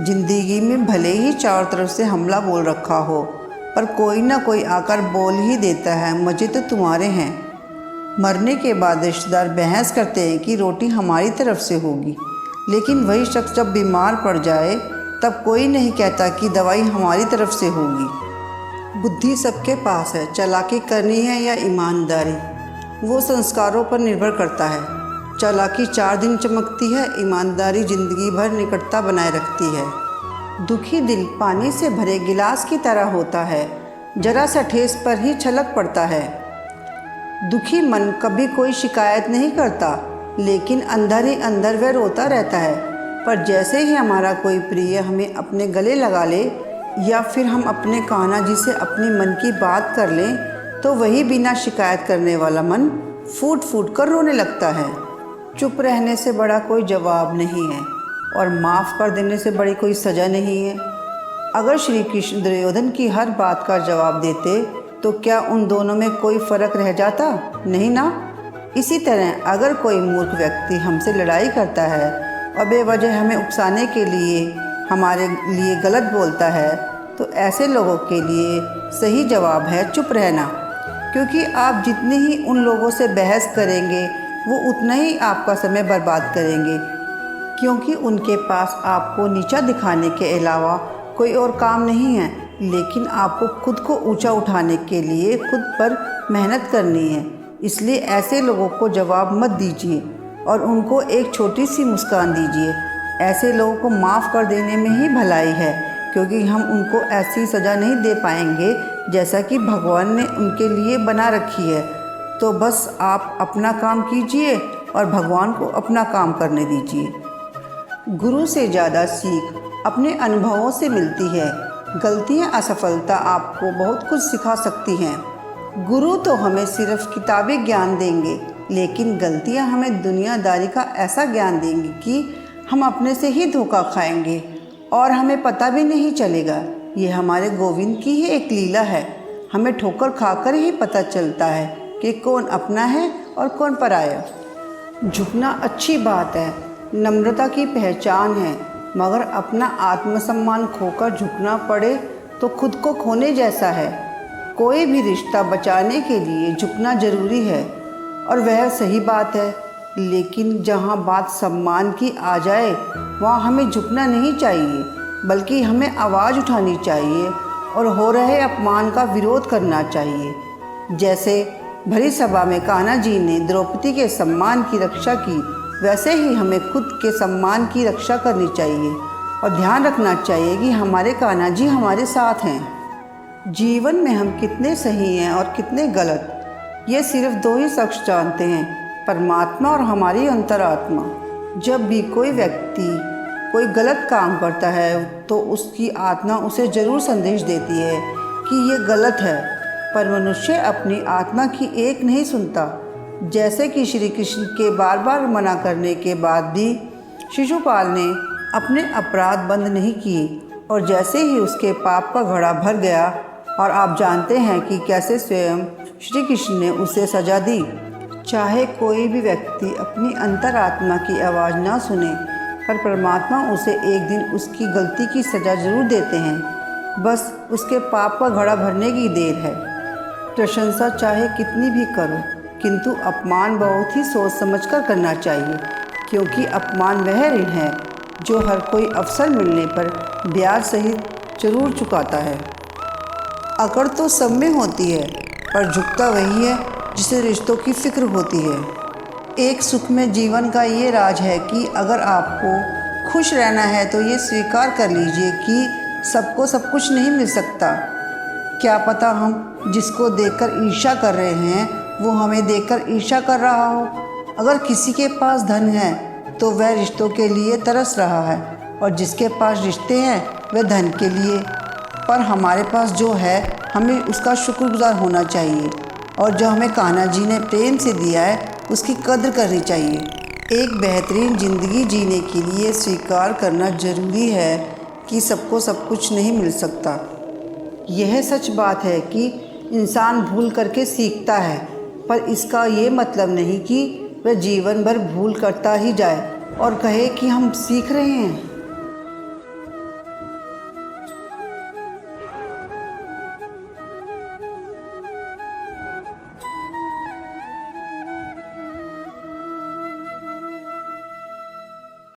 जिंदगी में भले ही चारों तरफ से हमला बोल रखा हो, पर कोई ना कोई आकर बोल ही देता है, मज़े तो तुम्हारे हैं। मरने के बाद रिश्तेदार बहस करते हैं कि रोटी हमारी तरफ से होगी, लेकिन वही शख्स जब बीमार पड़ जाए तब कोई नहीं कहता कि दवाई हमारी तरफ से होगी। बुद्धि सबके पास है, चालाकी करनी है या ईमानदारी, वो संस्कारों पर निर्भर करता है। चालाकी 4 दिन चमकती है, ईमानदारी ज़िंदगी भर निकटता बनाए रखती है। दुखी दिल पानी से भरे गिलास की तरह होता है, जरा सा ठेस पर ही छलक पड़ता है। दुखी मन कभी कोई शिकायत नहीं करता, लेकिन अंदर ही अंदर वह रोता रहता है। पर जैसे ही हमारा कोई प्रिय हमें अपने गले लगा ले या फिर हम अपने कान्हा जी से अपने मन की बात कर लें, तो वही बिना शिकायत करने वाला मन फूट फूट कर रोने लगता है। चुप रहने से बड़ा कोई जवाब नहीं है और माफ़ कर देने से बड़ी कोई सज़ा नहीं है। अगर श्री कृष्ण दुर्योधन की हर बात का जवाब देते तो क्या उन दोनों में कोई फ़र्क रह जाता? नहीं ना। इसी तरह अगर कोई मूर्ख व्यक्ति हमसे लड़ाई करता है और बेवजह हमें उकसाने के लिए हमारे लिए गलत बोलता है, तो ऐसे लोगों के लिए सही जवाब है चुप रहना। क्योंकि आप जितनी ही उन लोगों से बहस करेंगे वो उतना ही आपका समय बर्बाद करेंगे, क्योंकि उनके पास आपको नीचा दिखाने के अलावा कोई और काम नहीं है। लेकिन आपको खुद को ऊंचा उठाने के लिए खुद पर मेहनत करनी है। इसलिए ऐसे लोगों को जवाब मत दीजिए और उनको एक छोटी सी मुस्कान दीजिए। ऐसे लोगों को माफ़ कर देने में ही भलाई है, क्योंकि हम उनको ऐसी सज़ा नहीं दे पाएंगे जैसा कि भगवान ने उनके लिए बना रखी है। तो बस आप अपना काम कीजिए और भगवान को अपना काम करने दीजिए। गुरु से ज़्यादा सीख अपने अनुभवों से मिलती है। गलतियाँ, असफलता आपको बहुत कुछ सिखा सकती हैं। गुरु तो हमें सिर्फ किताबी ज्ञान देंगे, लेकिन गलतियाँ हमें दुनियादारी का ऐसा ज्ञान देंगी कि हम अपने से ही धोखा खाएंगे और हमें पता भी नहीं चलेगा। ये हमारे गोविंद की ही एक लीला है। हमें ठोकर खाकर ही पता चलता है कि कौन अपना है और कौन पराया। झुकना अच्छी बात है, नम्रता की पहचान है, मगर अपना आत्मसम्मान खोकर झुकना पड़े तो खुद को खोने जैसा है। कोई भी रिश्ता बचाने के लिए झुकना ज़रूरी है और वह सही बात है, लेकिन जहाँ बात सम्मान की आ जाए वहाँ हमें झुकना नहीं चाहिए, बल्कि हमें आवाज़ उठानी चाहिए और हो रहे अपमान का विरोध करना चाहिए। जैसे भरी सभा में कान्हा जी ने द्रौपदी के सम्मान की रक्षा की, वैसे ही हमें खुद के सम्मान की रक्षा करनी चाहिए और ध्यान रखना चाहिए कि हमारे कान्हा जी हमारे साथ हैं। जीवन में हम कितने सही हैं और कितने गलत, ये सिर्फ 2 ही शख्स जानते हैं, परमात्मा और हमारी अंतरात्मा। जब भी कोई व्यक्ति कोई गलत काम करता है तो उसकी आत्मा उसे ज़रूर संदेश देती है कि ये गलत है, पर मनुष्य अपनी आत्मा की एक नहीं सुनता। जैसे कि श्री कृष्ण के बार बार मना करने के बाद भी शिशुपाल ने अपने अपराध बंद नहीं किए और जैसे ही उसके पाप का घड़ा भर गया, और आप जानते हैं कि कैसे स्वयं श्री कृष्ण ने उसे सजा दी। चाहे कोई भी व्यक्ति अपनी अंतरात्मा की आवाज़ ना सुने, पर परमात्मा उसे एक दिन उसकी गलती की सज़ा ज़रूर देते हैं। बस उसके पाप का घड़ा भरने की देर है। प्रशंसा चाहे कितनी भी करो, किंतु अपमान बहुत ही सोच समझकर करना चाहिए, क्योंकि अपमान वह ऋण है जो हर कोई अवसर मिलने पर ब्याज सहित जरूर चुकाता है। अकड़ तो सब में होती है, पर झुकता वही है जिसे रिश्तों की फिक्र होती है। एक सुखमय जीवन का ये राज है कि अगर आपको खुश रहना है तो ये स्वीकार कर लीजिए कि सबको सब कुछ नहीं मिल सकता। क्या पता हम जिसको देखकर ईर्ष्या कर रहे हैं वो हमें देखकर ईर्ष्या कर रहा हो। अगर किसी के पास धन है तो वह रिश्तों के लिए तरस रहा है, और जिसके पास रिश्ते हैं वह धन के लिए। पर हमारे पास जो है हमें उसका शुक्रगुजार होना चाहिए, और जो हमें कान्हा जी ने प्रेम से दिया है उसकी कद्र करनी चाहिए। एक बेहतरीन ज़िंदगी जीने के लिए स्वीकार करना ज़रूरी है कि सबको सब कुछ नहीं मिल सकता। यह सच बात है कि इंसान भूल करके सीखता है, पर इसका ये मतलब नहीं कि वह जीवन भर भूल करता ही जाए और कहे कि हम सीख रहे हैं।